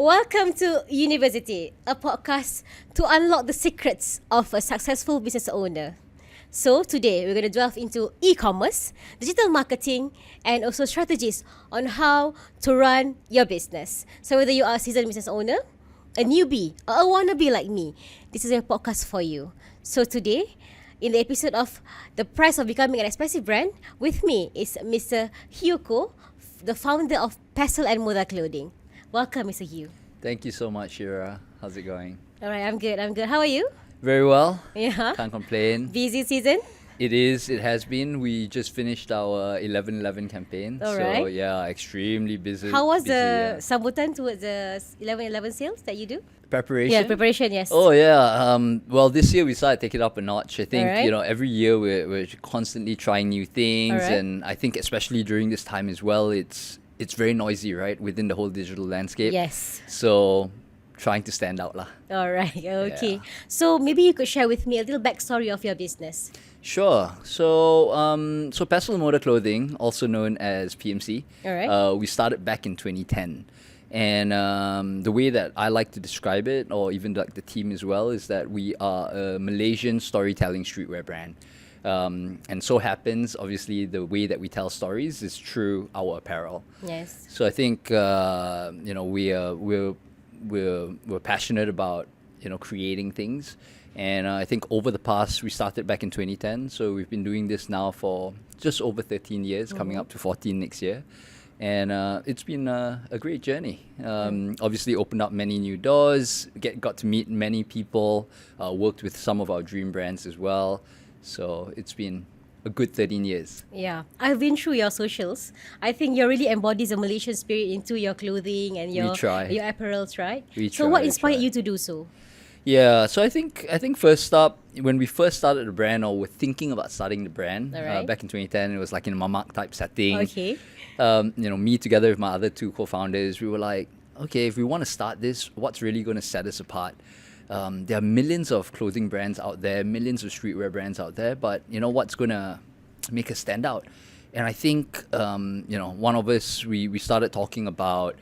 Welcome to University, a podcast to unlock the secrets of a successful business owner. So today we're going to delve into e-commerce, digital marketing, and also strategies on how to run your business. So whether you are a seasoned business owner, a newbie, or a wannabe like me, this is a podcast for you. So today, in the episode of The Price of Becoming an Expensive Brand, with me is Mr. Hugh Koh, the founder of Pestle Mortar Clothing. Welcome, Mr. Hugh. Thank you so much, Shira. How's it going? All right, I'm good. How are you? Very well. Yeah. Can't complain. Busy season? It is. It has been. We just finished our 11/11 campaign. All so right. yeah, extremely busy. How was the busy, sambutan towards the 11/11 sales that you do? preparation? Yeah, preparation, yes. Oh yeah. Well, this year we started to take it up a notch. I think Alright. every year we're constantly trying new things, Alright. and I think especially during this time as well, it's very noisy, right, within the whole digital landscape. Yes. So trying to stand out lah. All right. Okay. Yeah. So maybe you could share with me a little backstory of your business. Sure. So, Pestle Mortar Clothing, also known as PMC, Alright. we started back in 2010. And the way that I like to describe it, or even like the team as well, is that we are a Malaysian storytelling streetwear brand. And so happens, obviously, the way that we tell stories is through our apparel. Yes. So I think we're passionate about creating things, and I think over the past, we started back in 2010, so we've been doing this now for just over 13 years, coming up to 14 next year, and it's been a great journey. Obviously, opened up many new doors, got to meet many people, worked with some of our dream brands as well. So it's been a good 13 years. Yeah, I've been through your socials. I think you really embodies a Malaysian spirit into your clothing and your apparels, right? So what inspired you to do so? Yeah, so I think first up, when we first started the brand, or were thinking about starting the brand, Alright. back in 2010, it was like in a mamak type setting. Okay. Me together with my other two co-founders, we were like, okay, if we want to start this, what's really going to set us apart? There are millions of clothing brands out there, millions of streetwear brands out there, but what's going to make us stand out? And I think, one of us, we started talking about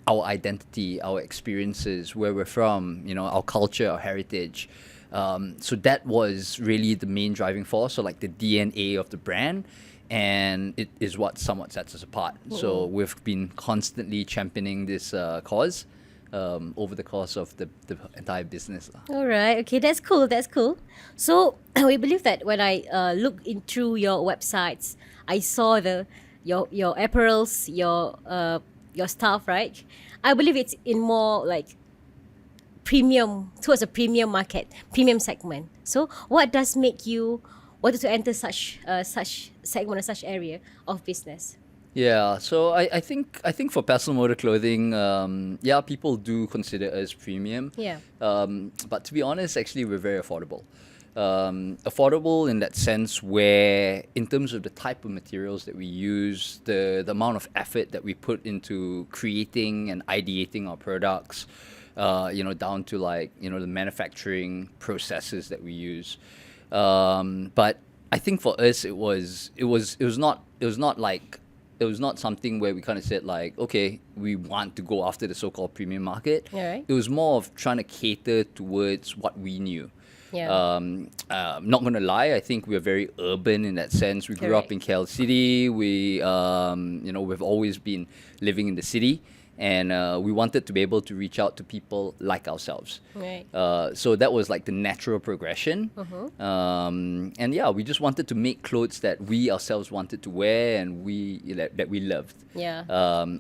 our identity, our experiences, where we're from, our culture, our heritage. So that was really the main driving force, so like the DNA of the brand, and it is what somewhat sets us apart. So we've been constantly championing this cause over the course of the entire business. All right. Okay, that's cool. So we believe that when I look in through your websites, I saw your apparels, your stuff, right? I believe it's in more like premium, towards a premium market, premium segment. So what does make you wanted to enter such segment or such area of business? Yeah, so I think for Pestle Mortar Clothing, people do consider us premium. Yeah. But to be honest, actually, we're very affordable. Affordable in that sense where, in terms of the type of materials that we use, the amount of effort that we put into creating and ideating our products, down to the manufacturing processes that we use. But I think for us, it was not something where we kind of said like, okay, we want to go after the so-called premium market. Alright. It was more of trying to cater towards what we knew. Yeah. Not gonna lie, I think we're very urban in that sense. We grew up in KL City. We've always been living in the city, and we wanted to be able to reach out to people like ourselves. Right. So that was like the natural progression. And yeah, we just wanted to make clothes that we ourselves wanted to wear and that we loved. Yeah.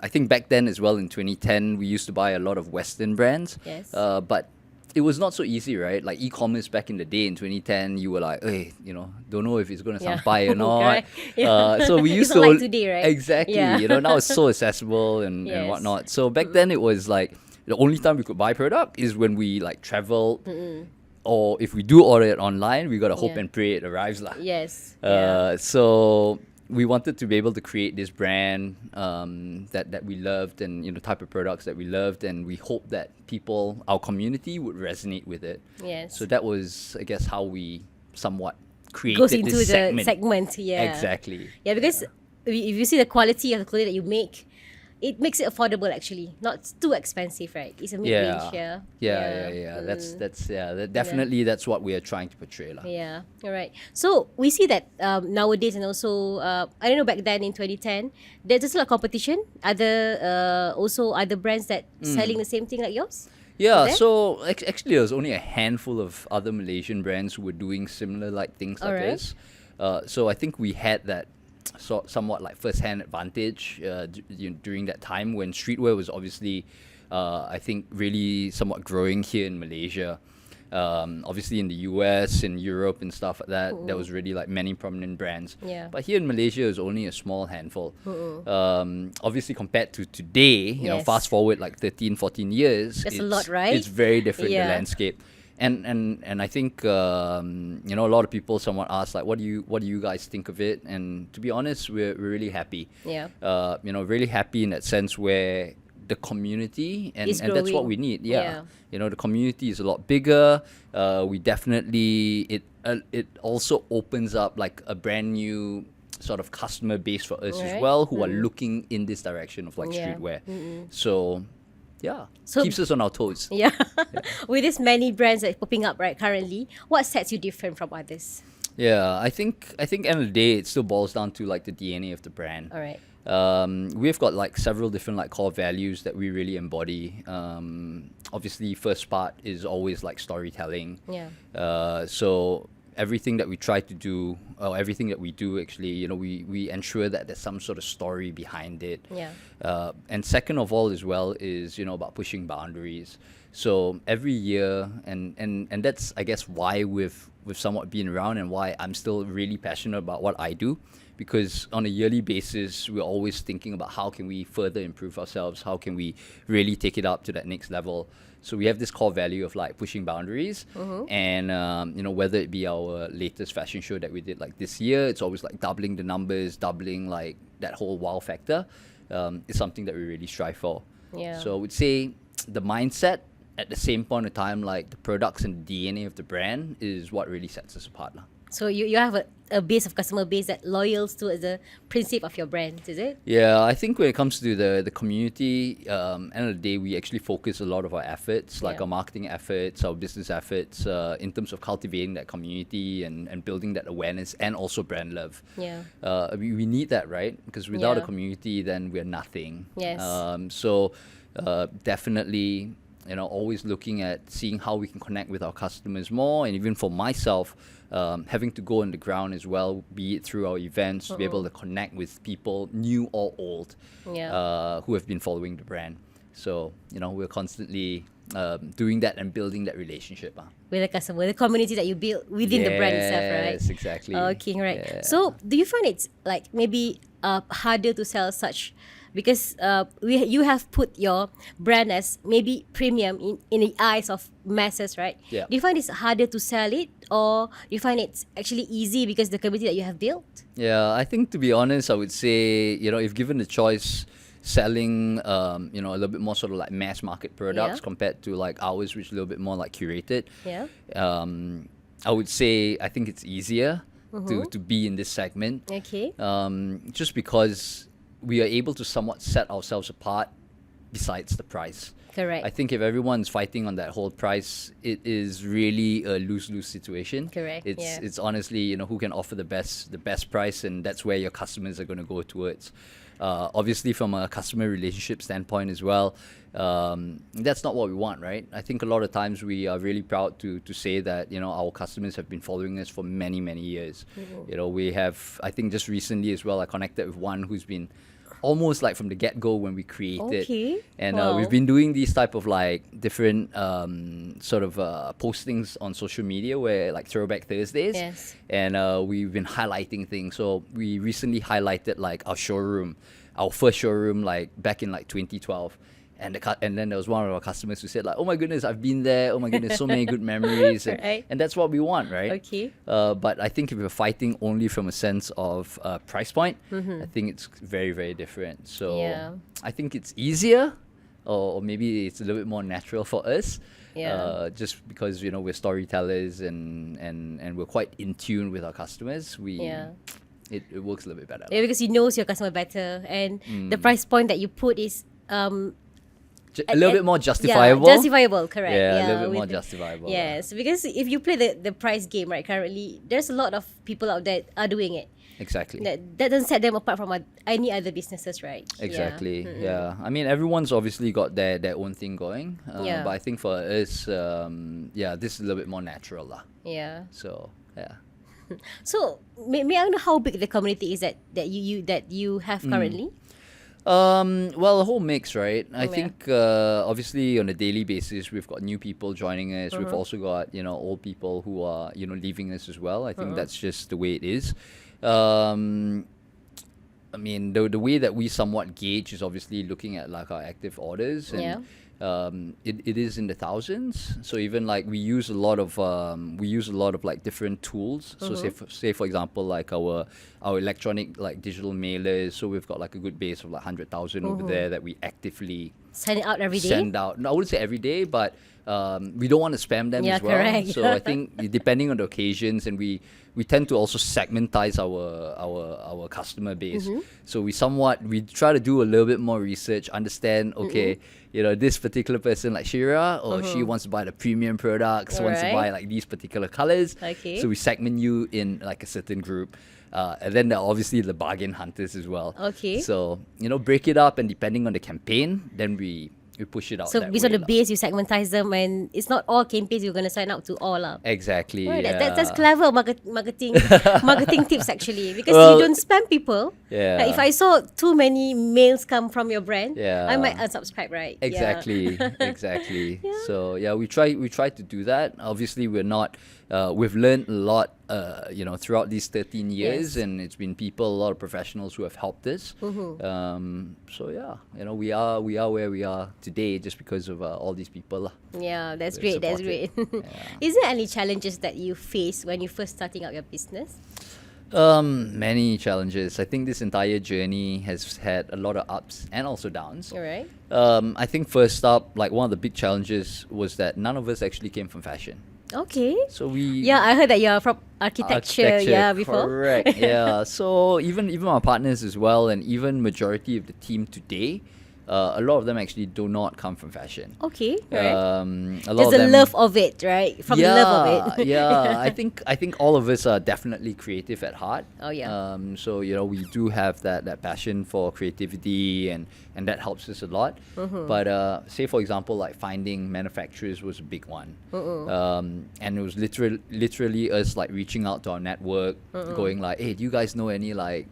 I think back then as well in 2010, we used to buy a lot of Western brands. Yes. But it was not so easy, right? Like e-commerce back in the day in 2010, you were like, hey, don't know if it's going to sampai or not. Correct. Yeah. So we used It's to not like today, right? Exactly. Yeah. Now it's so accessible and Yes. whatnot. So back then it was like the only time we could buy product is when we like travel, or if we do order it online, we gotta hope Yeah. and pray it arrives lah. Yes. So we wanted to be able to create this brand that we loved, and type of products that we loved, and we hope that people, our community, would resonate with it. Yes. So that was, I guess, how we somewhat created Goes into this the segment. Yeah. Exactly. Yeah, because if you see the quality of the clothing that you make, it makes it affordable actually, not too expensive, right? It's a mid-range. Definitely that's what we are trying to portray, lah. Yeah, all right. So we see that nowadays, and also I don't know, back then in 2010, there's just a lot of competition. Also other brands that selling the same thing like yours. Yeah, Is there? so actually, there's only a handful of other Malaysian brands who were doing similar like things like Alright. this. So I think we had that somewhat like first-hand advantage during that time when streetwear was obviously, I think, really somewhat growing here in Malaysia. Obviously in the US, in Europe and stuff like that, there was really like many prominent brands. Yeah. But here in Malaysia, it's only a small handful. Obviously compared to today, you know, Yes. fast forward like 13, 14 years, That's a lot, right? It's very different, Yeah. the landscape. And I think you know, a lot of people somewhat ask like, what do you guys think of it? And to be honest, we're really happy. Yeah. You know, really happy in that sense where the community and Is that's what growing. we need. Yeah. You know, the community is a lot bigger. We definitely it also opens up like a brand new sort of customer base for us as Right. well, who are looking in this direction of like Yeah. streetwear. So yeah, So- keeps us on our toes. Yeah. With this many brands that are popping up right currently, what sets you different from others? Yeah, I think end of the day it still boils down to like the DNA of the brand. All right. We've got like several different like core values that we really embody. Obviously, first part is always like storytelling. Yeah. So everything that we try to do, or everything that we do, actually, you know, we ensure that there's some sort of story behind it. Yeah. And second of all, as well, is, you know, about pushing boundaries. So every year, and that's, I guess, why we've somewhat been around and why I'm still really passionate about what I do, because on a yearly basis, we're always thinking about how can we further improve ourselves, how can we really take it up to that next level. So we have this core value of like pushing boundaries, and you know, whether it be our latest fashion show that we did like this year, it's always like doubling the numbers, doubling like that whole wow factor. Is something that we really strive for. Yeah. So I would say the mindset at the same point of time, like the products and the DNA of the brand is what really sets us apart, lah. So you have a base of customer base that loyals to the principle of your brand, is it? Yeah, I think when it comes to the community, end of the day, we actually focus a lot of our efforts, like Yeah. our marketing efforts, our business efforts, in terms of cultivating that community and building that awareness and also brand love. Yeah. We need that, right? Because without a Yeah. community, then we're nothing. Yes. So definitely, you know, always looking at seeing how we can connect with our customers more, and even for myself, having to go on the ground as well, be it through our events, to be able to connect with people, new or old, Yeah. who have been following the brand. So, you know, we're constantly doing that and building that relationship. With the customer, the community that you build within the brand itself, right? Yes, exactly. Okay, right. Yeah. So, do you find it's like maybe harder to sell such, because you have put your brand as maybe premium in the eyes of masses, right? Yeah. Do you find it's harder to sell it, or do you find it's actually easy because the community that you have built? Yeah, I think to be honest, I would say, you know, if given the choice, selling, you know, a little bit more sort of like mass market products Yeah. compared to like ours, which is a little bit more like curated. Yeah. I would say I think it's easier to be in this segment. Okay. Just because we are able to somewhat set ourselves apart besides the price. Correct. I think if everyone's fighting on that whole price, it is really a lose-lose situation. Correct, yeah. It's honestly, you know, who can offer the best price, and that's where your customers are going to go towards. Obviously, from a customer relationship standpoint as well, that's not what we want, right? I think a lot of times we are really proud to say that, you know, our customers have been following us for many, many years. You know, we have, I think just recently as well, I connected with one who's been almost like from the get-go when we created. Okay. And Wow. we've been doing these type of like different sort of postings on social media, where like Throwback Thursdays. Yes. And we've been highlighting things. So we recently highlighted like our showroom, our first showroom, like back in like 2012. And then there was one of our customers who said like, oh my goodness, I've been there. Oh my goodness, so many good memories. Right. And that's what we want, right? Okay. But I think if we're fighting only from a sense of price point, I think it's very, very different. So Yeah. I think it's easier, or maybe it's a little bit more natural for us. Yeah. Just because, you know, we're storytellers and we're quite in tune with our customers. Yeah. it works a little bit better. Yeah, because you knows your customer better, and the price point that you put is A little bit more justifiable. Yeah, justifiable, correct. Yeah, a little bit with more justifiable. Yes, because if you play the price game, right, currently, there's a lot of people out there are doing it. Exactly. That doesn't set them apart from any other businesses, right? Exactly. Yeah. I mean, everyone's obviously got their own thing going. Yeah. But I think for us, this is a little bit more natural, lah. Yeah. So yeah. So may I know how big the community is that you have currently? Well, a whole mix, right? I Yeah. think obviously on a daily basis we've got new people joining us. We've also got old people who are leaving us as well. I think that's just the way it is. I mean, the way that we somewhat gauge is obviously looking at like our active orders, and it is in the thousands. So even like we use a lot of like different tools. So say for example like our electronic like digital mailers. So we've got like a good base of like 100,000 over there that we actively Send it out every day. send out. No, I wouldn't say every day, but we don't want to spam them Yeah, as well. correct. So I think depending on the occasions, and we tend to also segmentize our customer base. So we try to do a little bit more research, understand, okay, this particular person like Shira, or she wants to buy the premium products, wants to buy like these particular colors. Okay. So we segment you in like a certain group. And then there are obviously the bargain hunters as well. Okay. So, break it up, and depending on the campaign, then we push it out. So that based on way the lah. base, you segmentize them, and it's not all campaigns you're gonna sign up to all lah. Exactly. Right, Yeah. that's clever marketing tips actually, because Well, you don't spam people. Yeah. Like if I saw too many mails come from your brand, Yeah. I might unsubscribe, right? Yeah. Exactly. Exactly. So yeah, we try to do that. Obviously, we're not. We've learned a lot, throughout these 13 years, Yes. and it's been a lot of professionals who have helped us. So yeah, we are where we are today just because of all these people lah. Yeah, that's We're great. That's supported. great. Is there any challenges that you face when you first starting out your business? Many challenges. I think this entire journey has had a lot of ups and also downs. All right. I think first up, like one of the big challenges was that none of us actually came from fashion. Okay. So we Yeah, I heard that you're from architecture. Yeah, before. Correct. Yeah. So even our partners as well, and even majority of the team today, a lot of them actually do not come from fashion. Okay. Right. A lot There's of a them, love of it, right? From the love of it. Yeah. I think all of us are definitely creative at heart. Oh, yeah. So we do have that passion for creativity, and that helps us a lot. But say for example, like finding manufacturers was a big one. And it was literally us like reaching out to our network, going like, hey, do you guys know any like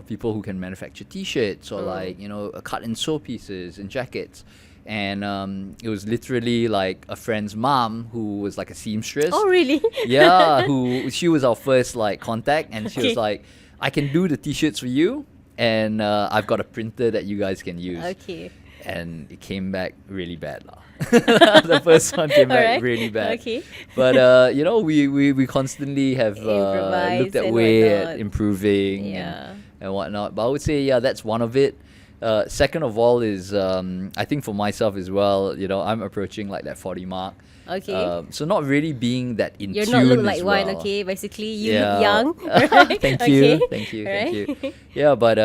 people who can manufacture T-shirts or like cut and sew pieces and jackets? And it was literally like a friend's mom who was like a seamstress. Oh, really? Yeah, she was our first like contact, and she was Okay. like, I can do the T-shirts for you, and I've got a printer that you guys can use. Okay. And it came back really bad lah. The first one came back Alright. really bad. Okay. But we constantly have Improvise looked at and way whatnot. at improving Yeah. and whatnot. But I would say that's one of it. Second of all is I think for myself as well, I'm approaching like that 40 mark. Okay. So not really being that in You're tune not look as like well. one, okay? Basically, you Yeah. look young. Right? Thank Okay. you, thank you, Right? thank you. Yeah, but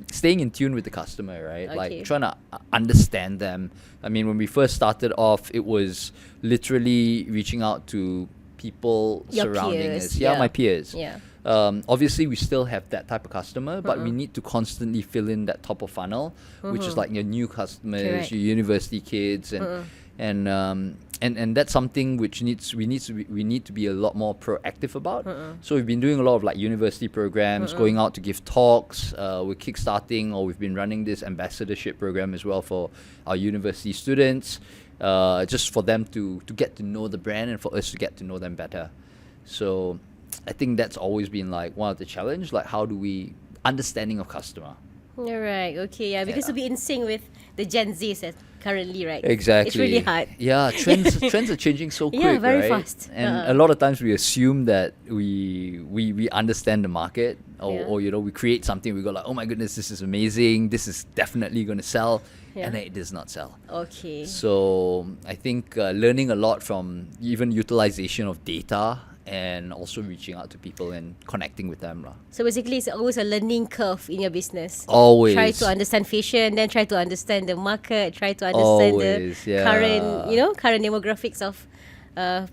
staying in tune with the customer, right? Okay. Like trying to understand them. I mean, when we first started off, it was literally reaching out to people Your surrounding peers, us. Yeah, yeah. my peers. Yeah. Obviously, we still have that type of customer, but we need to constantly fill in that top of funnel, which is like your new customers, Correct. your university kids, and that's something which we need to be a lot more proactive about. So we've been doing a lot of like university programs, going out to give talks. We're kickstarting, or we've been running this ambassadorship program as well for our university students, just for them to get to know the brand and for us to get to know them better. So I think that's always been like one of the challenge, like how do we understanding of customer. All right. Okay. Yeah. Because to be in sync with the Gen Zs currently, right? Exactly. It's really hard. Yeah, trends are changing so quick, Yeah, very right? fast. And a lot of times we assume that we understand the market, or we create something, we go like, oh my goodness, this is amazing, this is definitely going to sell, Yeah. and then it does not sell. Okay. So I think learning a lot from even utilization of data and also reaching out to people and connecting with them. So basically, it's always a learning curve in your business. Always. Try to understand fashion, then try to understand the market, try to understand Always, the yeah. current demographics of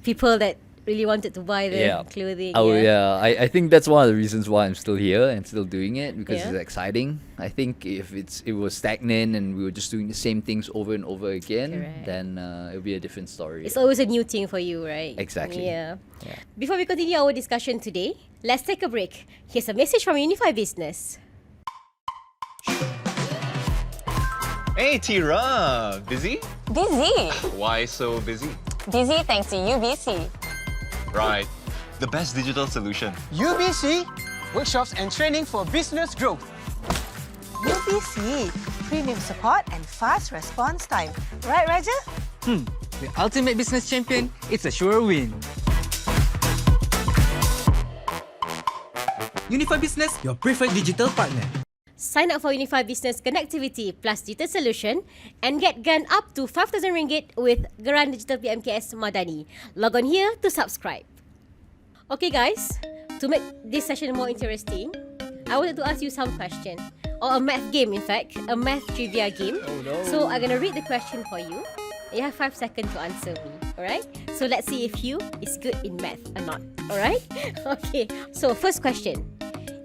people that really wanted to buy the clothing. I think that's one of the reasons why I'm still here and still doing it, because Yeah. it's exciting. I think if it was stagnant and we were just doing the same things over and over again, Correct. then it would be a different story. It's always a new thing for you, right? Exactly. Yeah. Yeah. Before we continue our discussion today, let's take a break. Here's a message from Unify Business. Hey, Tira! Busy? Busy. Why so busy? Busy thanks to UBC. Right. The best digital solution. UBC, workshops and training for business growth. UBC, premium support and fast response time. Right, Raja? The ultimate business champion, it's a sure win. Unify Business, your preferred digital partner. Sign up for Unify Business Connectivity plus Digital Solution and get GAN up to 5,000 ringgit with Geran Digital PMKS Madani. Log on here to subscribe. Okay guys, to make this session more interesting, I wanted to ask you some question. Or a math game, in fact. A math trivia game. Oh, no. So I'm going to read the question for you. You have 5 seconds to answer me. Alright? So let's see if Hugh is good in math or not. Alright? Okay. So first question.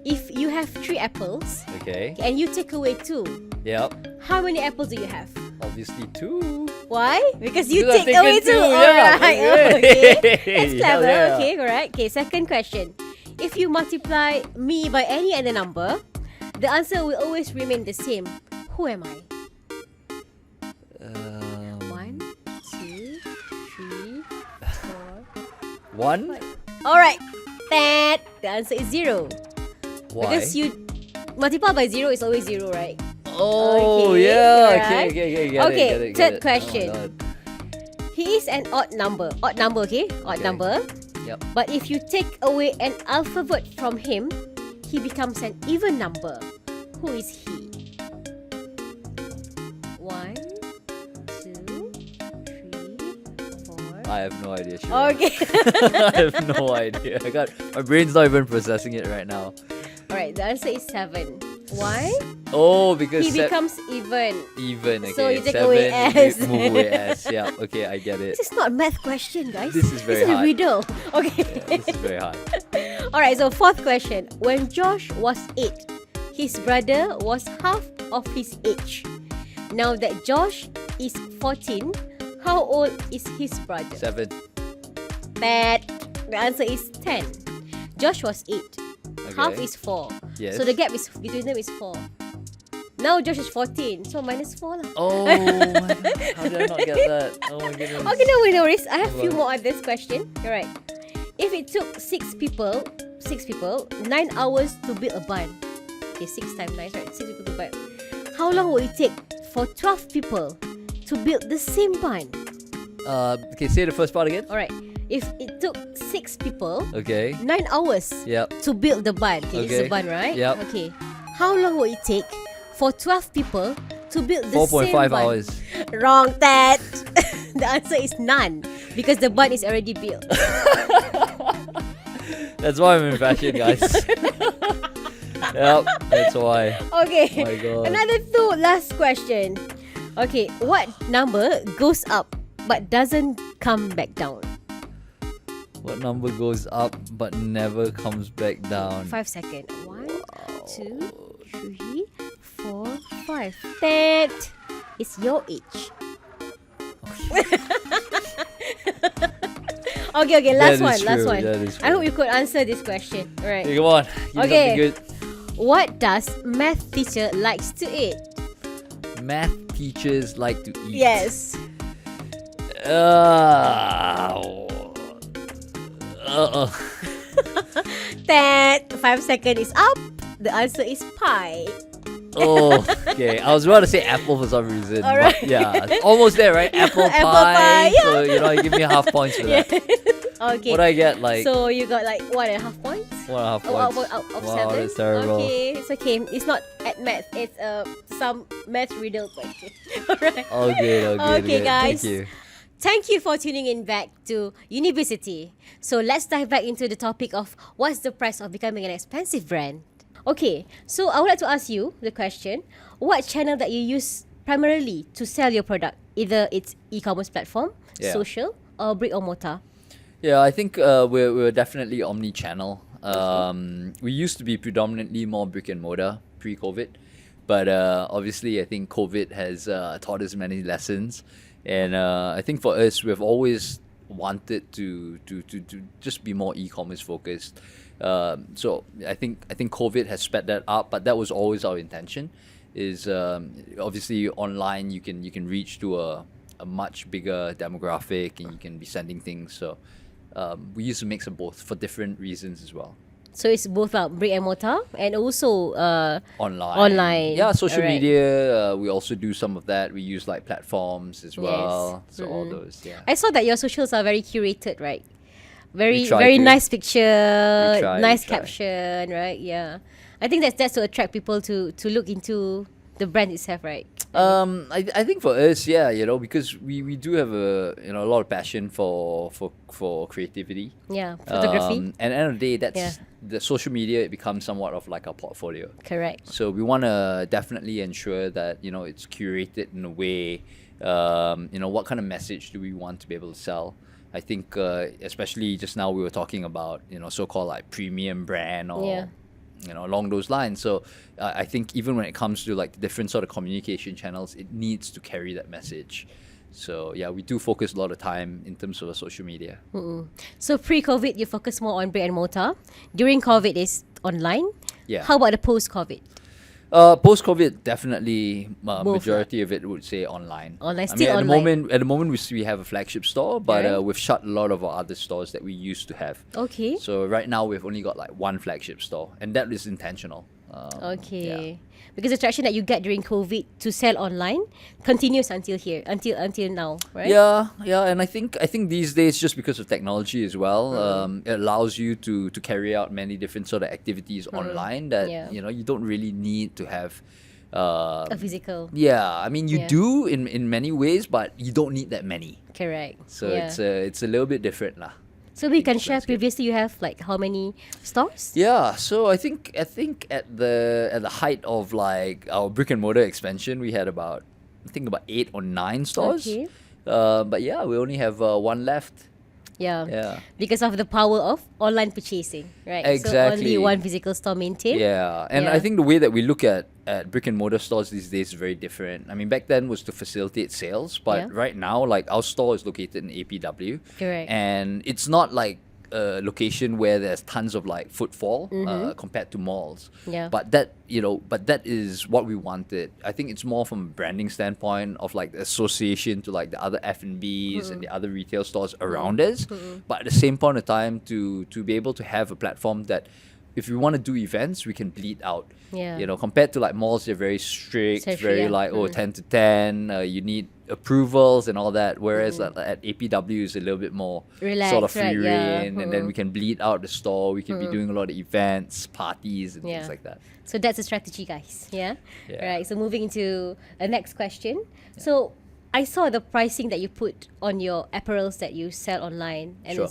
If you have 3 apples Okay. and you take away 2, Yep. how many apples do you have? Obviously 2. Why? Because you Because I've take away taken 2. two, yeah. Alright. Okay. Okay. That's clever. Hell yeah. Okay, correct. Okay, second question. If you multiply me by any other number, the answer will always remain the same. Who am I? 1, 2, 3, 4. 1? Alright. That the answer is 0. Why? Because you multiply by 0 is always 0, right? Oh, Okay, yeah. alright. Okay, get Okay, it, get third it. question. Oh my God. He is an odd number. Odd number, okay? Odd Okay. number. Yep. But if you take away an alphabet from him, he becomes an even number. Who is he? 1, 2, 3, 4. I have no idea. Shira. Okay. I have no idea. My brain's not even processing it right now. Alright, the answer is 7. Why? Oh, because He becomes even. even. Okay. So you take 7, away S. Move away S. Yeah. Okay, I get it. This is not a math question, guys. This is very This is a hard. riddle. Okay. This is very hard. Alright, so fourth question. When Josh was 8, his brother was half of his age. Now that Josh is 14, how old is his brother? 7. Bad. The answer is 10. Josh was 8. Half Okay. is 4. Yes. So the gap is between them is 4. Now Josh is 14. So minus 4 lah. Oh my God. How did I not get that? Oh my goodness. Okay, no worries. I have a few Hold on. more on this question. Alright. If it took 6 people, 9 hours to build a bun. Okay, 6 times 9, right? 6 people to build. How long will it take for 12 people to build the same bun? Okay, say the first part again. Alright. If it took 6 people, Okay. 9 hours Yep. to build the bun. Okay, this is Okay. the bun, right? Yep. Okay. How long will it take for 12 people to build the same 4.5 bun? hours. Wrong, Ted. The answer is none because the bun is already built. That's why I'm in fashion, guys. Yep, that's why. Okay. Oh my God. Another 2 last question. Okay, what number goes up but doesn't come back down? What number goes up but never comes back down? 5 seconds. 1, 2, 3, 4, 5. That is your age. Okay, last That one, is last true, one. that is I hope true. you could answer this question. Alright. Hey, come on. Give me Okay. something good. What does math teacher likes to eat? Math teachers like to eat. Yes. That 5 seconds is up. The answer is pie. Oh, okay. I was about to say apple for some reason. Alright. But yeah, almost there, right? Apple Apple pie. pie, yeah. So, you give me half points for that. Okay. What do I get? Like So you got like 1.5 points? 1.5 points. Out of Wow, 7? that's terrible. Okay, it's okay. It's not at math. It's some math riddle question. Alright. Oh, good. Oh, good. Okay, good. guys. Thank you. Thank you for tuning in back to University. So let's dive back into the topic of what's the price of becoming an expensive brand. Okay, so I would like to ask you the question, what channel that you use primarily to sell your product? Either it's e-commerce platform, Yeah. social, or brick or mortar? Yeah, I think we're definitely omni-channel. We used to be predominantly more brick and mortar pre-COVID, but obviously I think COVID has taught us many lessons, and I think for us we've always wanted to just be more e-commerce focused. So I think COVID has sped that up, but that was always our intention. Is obviously online you can reach to a much bigger demographic, and you can be sending things. So we use a mix of both for different reasons as well. So it's both brick and mortar and also Online. Online. Yeah, social Alright. media. We also do some of that. We use like platforms as well. Yes. So all those. Yeah. I saw that your socials are very curated, right? Very We try very to. nice picture, We try, nice we try. caption, right? Yeah. I think that's to attract people to look into the brand itself, right? I think for us, yeah, because we do have a lot of passion for creativity. Yeah, photography. And at the end of the day, that's Yeah. the social media. It becomes somewhat of like our portfolio. Correct. So we want to definitely ensure that it's curated in a way. What kind of message do we want to be able to sell? I think especially just now we were talking about so-called like premium brand or Yeah. along those lines. So I think even when it comes to like different sort of communication channels, it needs to carry that message. So yeah, we do focus a lot of time in terms of social media. So pre-COVID, you focus more on brick and mortar. During COVID, is online. Yeah. How about the post-COVID? Post-COVID, definitely Both, majority of it would say online. Online, I still mean, online. At the moment we have a flagship store, but Alright. we've shut a lot of our other stores that we used to have. Okay. So right now we've only got like one flagship store, and that is intentional. Okay. Because the traction that you get during COVID to sell online continues until now, right? Yeah, and I think these days, just because of technology as well, it allows you to carry out many different sort of activities online that Yeah. you don't really need to have. A physical. Yeah, I mean you Yeah. do in many ways, but you don't need that many. Correct. So yeah. it's a little bit different lah. So we can It's share. landscape. Previously, you have like how many stores? Yeah, so I think at the height of like our brick and mortar expansion, we had about 8 or 9 stores. Okay. But yeah, we only have one left. Yeah. Yeah. Because of the power of online purchasing, right? So Exactly. only one physical store maintained. Yeah, and Yeah. I think the way that we look at brick and mortar stores these days is very different. I mean, back then was to facilitate sales, but Yeah. right now, like our store is located in APW, Correct. and it's not like a location where there's tons of like footfall compared to malls. Yeah. But that is what we wanted. I think it's more from a branding standpoint of like the association to like the other F&Bs and the other retail stores around us. But at the same point of time, to be able to have a platform that if we want to do events, we can bleed out. Yeah. Compared to like malls, they're very strict, Strict, very yeah. like 10 to 10. You need approvals and all that. Whereas at APW is a little bit more sort of Relaxed, right, free yeah. reign, and then we can bleed out the store. We can be doing a lot of events, parties, and Yeah. things like that. So that's a strategy, guys. Yeah. Yeah. Right. So moving into the next question. So I saw the pricing that you put on your apparels that you sell online. And Sure.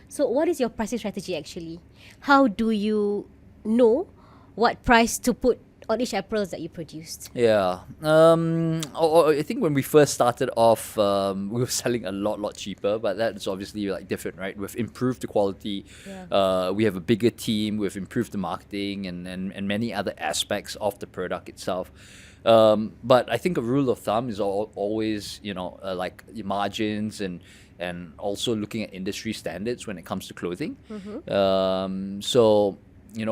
So what is your pricing strategy actually? How do you know what price to put on each apparels that you produced? Yeah. I think when we first started off, we were selling a lot cheaper, but that's obviously like different, right? We've improved the quality. Yeah. We have a bigger team. We've improved the marketing and many other aspects of the product itself. But I think a rule of thumb is always, like your margins and also looking at industry standards when it comes to clothing. So,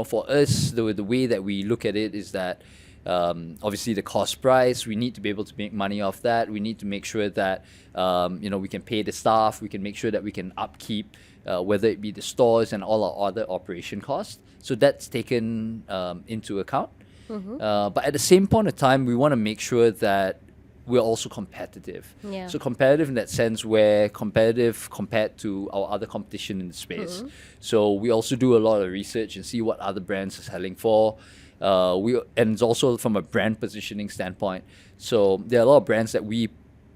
for us, the way that we look at it is that obviously the cost price, we need to be able to make money off that. We need to make sure that, we can pay the staff. We can make sure that we can upkeep, whether it be the stores and all our other operation costs. So that's taken into account. But at the same point of time, we want to make sure that we're also competitive. Yeah. So competitive in that sense, we're competitive compared to our other competition in the space. So we also do a lot of research and see what other brands are selling for. And it's also from a brand positioning standpoint. So there are a lot of brands that we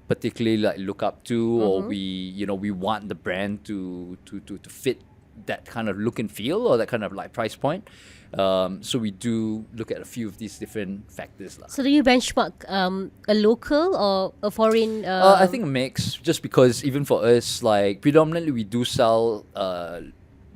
particularly like look up to, or we want the brand to fit that kind of look and feel, or that kind of like price point. So we do look at a few of these different factors. So do you benchmark a local or a foreign? I think a mix, just because even for us, like predominantly we do sell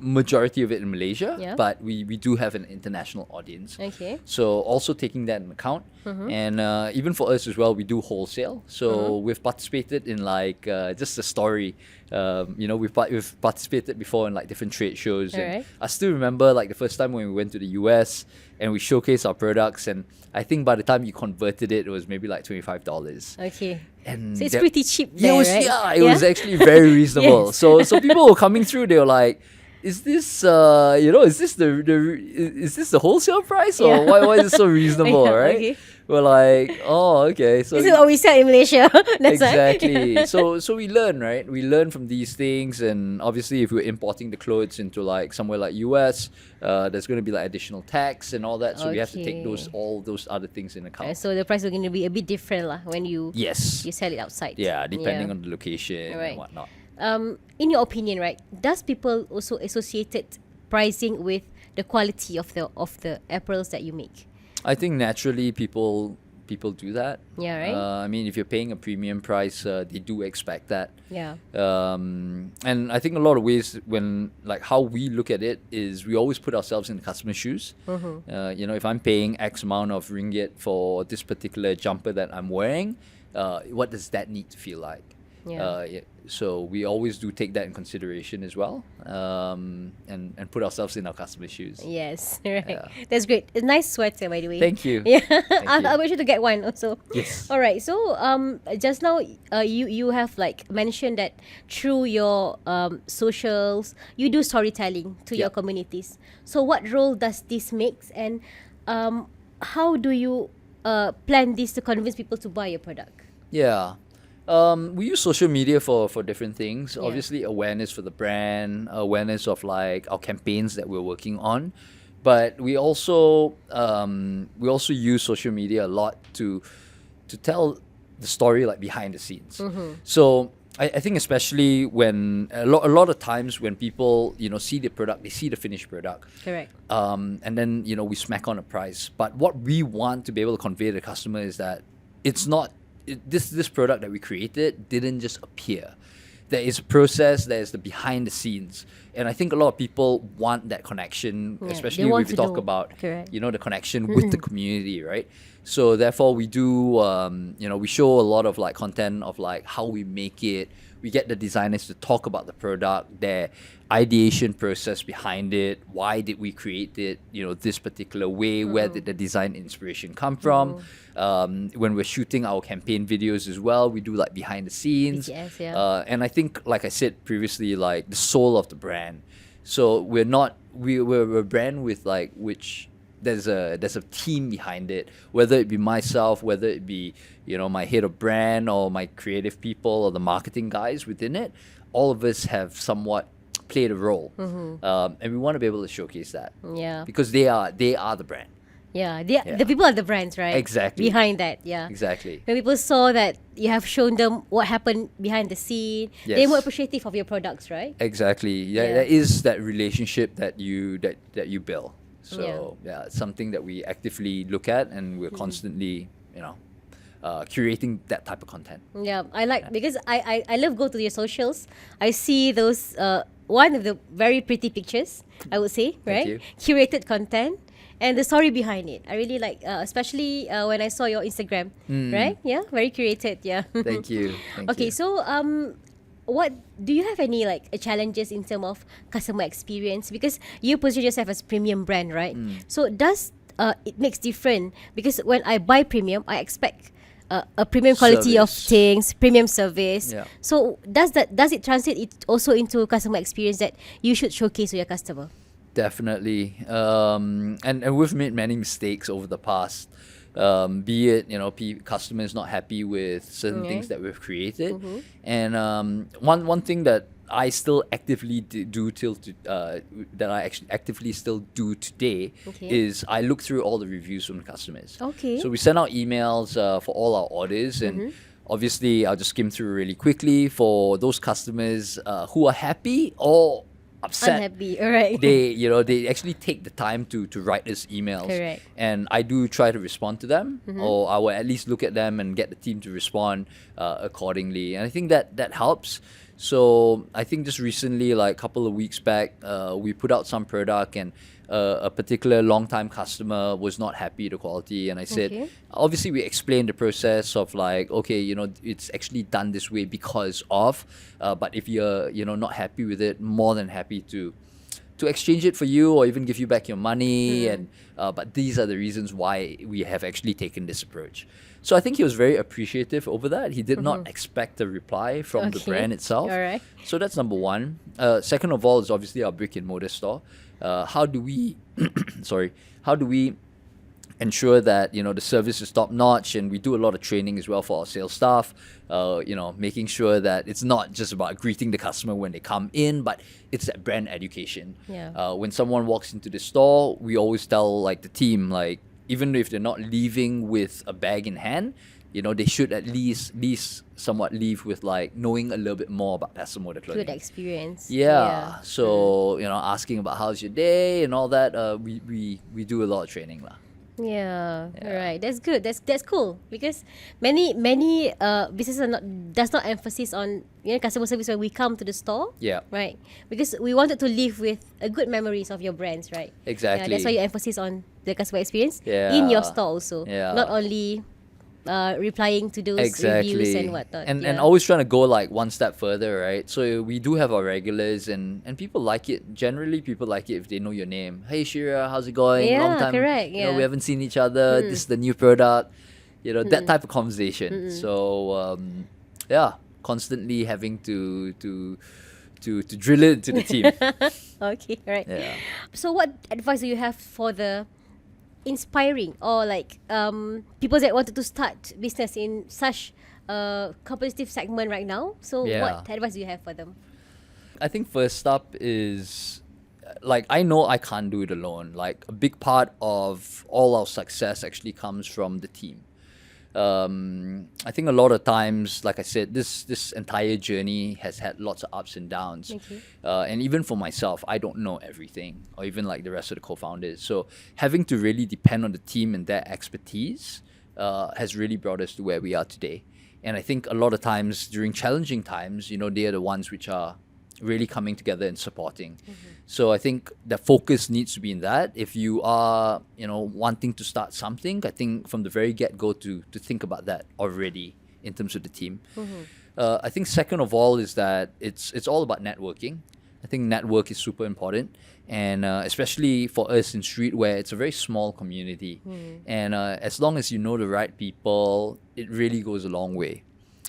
majority of it in Malaysia, Yeah. but we do have an international audience. Okay. So also taking that into account, and even for us as well, we do wholesale. So we've participated in like just a story. We've participated before in like different trade shows, and Alright. I still remember like the first time when we went to the US and we showcased our products, and I think by the time you converted it, it was maybe like $25. Okay. And So it's that- pretty cheap Yeah, there, it was, right? yeah, it was actually very reasonable. Yes. So people were coming through. They were like, "Is this is this is this the wholesale price, or Yeah. why is it so reasonable?" Yeah, right? okay. We're like, "Oh, okay." So This is what we sell in Malaysia. That's why. exactly. So we learn, right? We learn from these things, and obviously, if we're importing the clothes into like somewhere like US, there's going to be like additional tax and all that. So we have to take Okay. all those other things in account. So the price is going to be a bit different lah when you Yes. sell it outside. Yeah, depending on the location Alright. and whatnot. In your opinion, right? Does people also associated pricing with the quality of the apparels that you make? I think naturally people do that. Yeah, right? I mean, if you're paying a premium price, they do expect that. Yeah. And I think a lot of ways when like how we look at it is we always put ourselves in the customer's shoes. If I'm paying X amount of ringgit for this particular jumper that I'm wearing, what does that need to feel like? Yeah. So we always do take that in consideration as well, and put ourselves in our customer's shoes. Yes, right. Yeah. That's great. A nice sweater, by the way. Thank you. Yeah, you. I'll make sure to get one also. Yes. All right. So just now you have like mentioned that through your socials you do storytelling to your Yeah. communities. So what role does this make, and how do you plan this to convince people to buy your product? Yeah. We use social media for different things. Yeah. Obviously, awareness for the brand, awareness of like our campaigns that we're working on, but we also use social media a lot to tell the story like behind the scenes. So I think especially when a lot of times when people see the product, they see the finished product. Correct. And then we smack on a price. But what we want to be able to convey to the customer is that it's not. This product that we created didn't just appear. There is a process. There is the behind the scenes, and I think a lot of people want that connection, Yeah, especially they when want we to talk know. about Correct. the connection with the community, right? So therefore, we do we show a lot of like content of like how we make it. We get the designers to talk about the product, their ideation process behind it. Why did we create it? This particular way. Where did the design inspiration come from? When we're shooting our campaign videos as well, we do like behind the scenes. BTS, yeah. And I think, like I said previously, like the soul of the brand. So we're a brand with like which. There's a team behind it, whether it be myself, whether it be my head of brand or my creative people or the marketing guys within it. All of us have somewhat played a role, and we want to be able to showcase that Yeah. because they are the brand. Yeah. The people are the brands, right? Exactly. Behind that, yeah. Exactly. When people saw that you have shown them what happened behind the scene, they're Yes. more appreciative of your products, right? Exactly. Yeah, Yeah. there is that relationship that you build. So yeah, it's something that we actively look at, and we're constantly curating that type of content. Yeah, I like because I love go to your socials. I see those one of the very pretty pictures, I would say, right? you. Curated content and the story behind it. I really like, especially when I saw your Instagram, right? Yeah, very curated. Yeah. Thank you. Thank Okay, you. so what do you have any like challenges in terms of customer experience, because you position yourself as premium brand, right? So does it makes different, because when I buy premium, I expect a premium quality of Service. things, premium service. Yeah. So does it translate it also into customer experience that you should showcase to your customer? Definitely. And we've made many mistakes over the past. Be it customers not happy with certain things that we've created, and one thing that I still actively do that I actually actively still do today is I look through all the reviews from the customers. Okay. So we send out emails for all our orders, and Obviously, I'll just skim through really quickly for those customers who are happy or upset. Unhappy, alright. They actually take the time to write us emails. Correct. And I do try to respond to them, or I will at least look at them and get the team to respond accordingly. And I think that helps. So I think just recently, like a couple of weeks back, we put out some product, and a particular long-time customer was not happy with the quality. And I said, Okay. obviously we explained the process of like, okay, it's actually done this way because of, but if you're, not happy with it, more than happy to exchange it for you or even give you back your money. And but these are the reasons why we have actually taken this approach. So I think he was very appreciative over that. He did not expect a reply from the Okay. brand itself. Alright. So that's number one. Second of all is obviously our brick and mortar store. How do we ensure that the service is top notch, and we do a lot of training as well for our sales staff, making sure that it's not just about greeting the customer when they come in, but it's that brand education. Yeah. When someone walks into the store, we always tell like the team, like, even if they're not leaving with a bag in hand, they should at least somewhat leave with like knowing a little bit more about Pestle Mortar Clothing. Good experience. Yeah. So asking about how's your day and all that. We do a lot of training lah. Yeah, right. That's good. That's cool, because many businesses does not emphasis on customer service when we come to the store. Yeah. Right. Because we wanted to live with a good memories of your brands, right? Exactly. Yeah, that's why you emphasis on the customer experience Yeah. in your store also. Yeah. Not only replying to those reviews and whatnot. And yeah. always trying to go like one step further, right? So we do have our regulars, and people like it. Generally, people like it if they know your name. Hey Shira, how's it going? Yeah, Long time. correct, We yeah. haven't seen each other. This is the new product. That type of conversation. So constantly having to drill it into the team. Okay, right. Yeah. So what advice do you have for the inspiring or like people that wanted to start business in such a competitive segment right now? So Yeah. what advice do you have for them? I think first up is, like, I know I can't do it alone. Like, a big part of all our success actually comes from the team. I think a lot of times, like I said, this entire journey has had lots of ups and downs. Okay. And even for myself, I don't know everything, or even like the rest of the co-founders. So having to really depend on the team and their expertise has really brought us to where we are today. And I think a lot of times during challenging times, they are the ones which are really coming together and supporting. So I think the focus needs to be in that. If you are, wanting to start something, I think from the very get-go to think about that already in terms of the team. I think second of all is that it's all about networking. I think network is super important. And especially for us in streetwear, it's a very small community. And as long as you know the right people, it really goes a long way.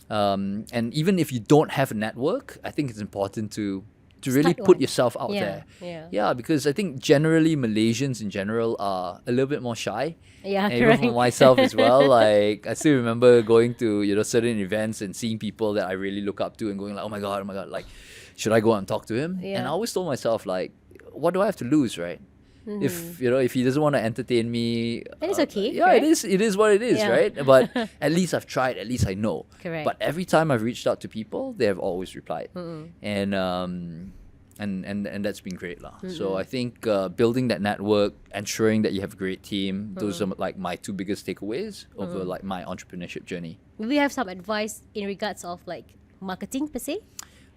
And even if you don't have a network, I think it's important to really Start put one. yourself out Yeah, there. yeah. Because I think generally Malaysians in general are a little bit more shy. Yeah, And even correct. for myself as well. Like, I still remember going to certain events and seeing people that I really look up to and going like, oh my god, like, should I go and talk to him? Yeah. And I always told myself, like, what do I have to lose, right? If he doesn't want to entertain me, Then it's okay, Yeah, right? it is what it is, Yeah. right? But at least I've tried. At least I know. Correct. But every time I've reached out to people, they have always replied, and that's been great, lah. So I think building that network, ensuring that you have a great team, those are like my two biggest takeaways over like my entrepreneurship journey. We have some advice in regards of like marketing per se.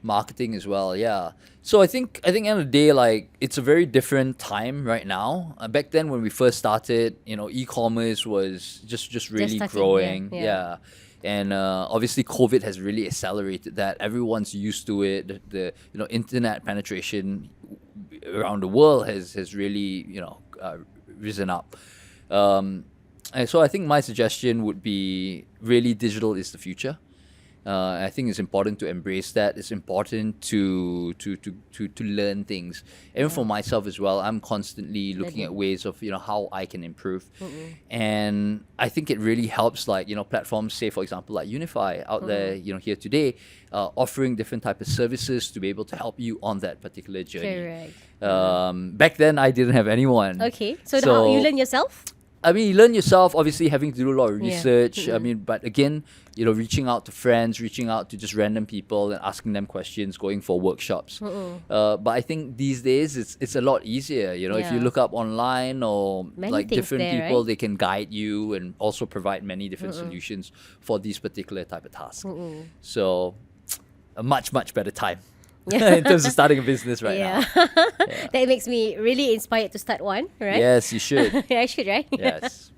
Marketing as well, yeah. So I think at the end of the day, like, it's a very different time right now. Back then when we first started, e-commerce was just really starting, growing. yeah. And obviously COVID has really accelerated that. Everyone's used to it. The internet penetration around the world has really risen up. And so I think my suggestion would be, really, digital is the future. I think it's important to embrace that. It's important to learn things. Even for myself as well, I'm constantly looking at ways of how I can improve. And I think it really helps, like, platforms, say for example like Unify out there, here today, offering different type of services to be able to help you on that particular journey. Correct. Back then I didn't have anyone. Okay. So how you learn yourself? I mean, you learn yourself, obviously having to do a lot of Yeah. research. I mean, but again, reaching out to friends, reaching out to just random people and asking them questions, going for workshops. But I think these days it's a lot easier. If you Yeah. look up online or Many like things different there, people, right? they can guide you and also provide many different solutions for these particular type of tasks. So a much better time in terms of starting a business right now. That makes me really inspired to start one, right? Yes, you should. I should, right? Yes.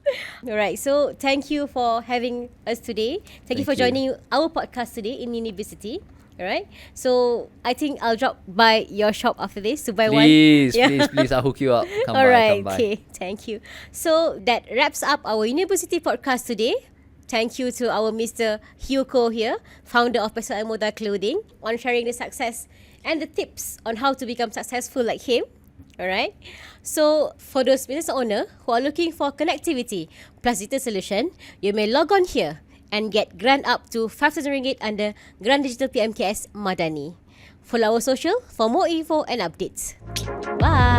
All right. So thank you for having us today. Thank you for Thank joining you. our podcast today in university. All right. So I think I'll drop by your shop after this to buy one. Please, Yeah. please, I'll hook you up. Come All by, right. come by. Okay. Thank you. So that wraps up our university podcast today. Thank you to our Mr. Hugh Koh here, founder of Pestle Mortar Clothing, on sharing the success and the tips on how to become successful like him. All right. So for those business owner who are looking for connectivity plus digital solution, you may log on here and get grant up to 5,000 ringgit under Grant Digital PMKS Madani. Follow our social for more info and updates. Bye.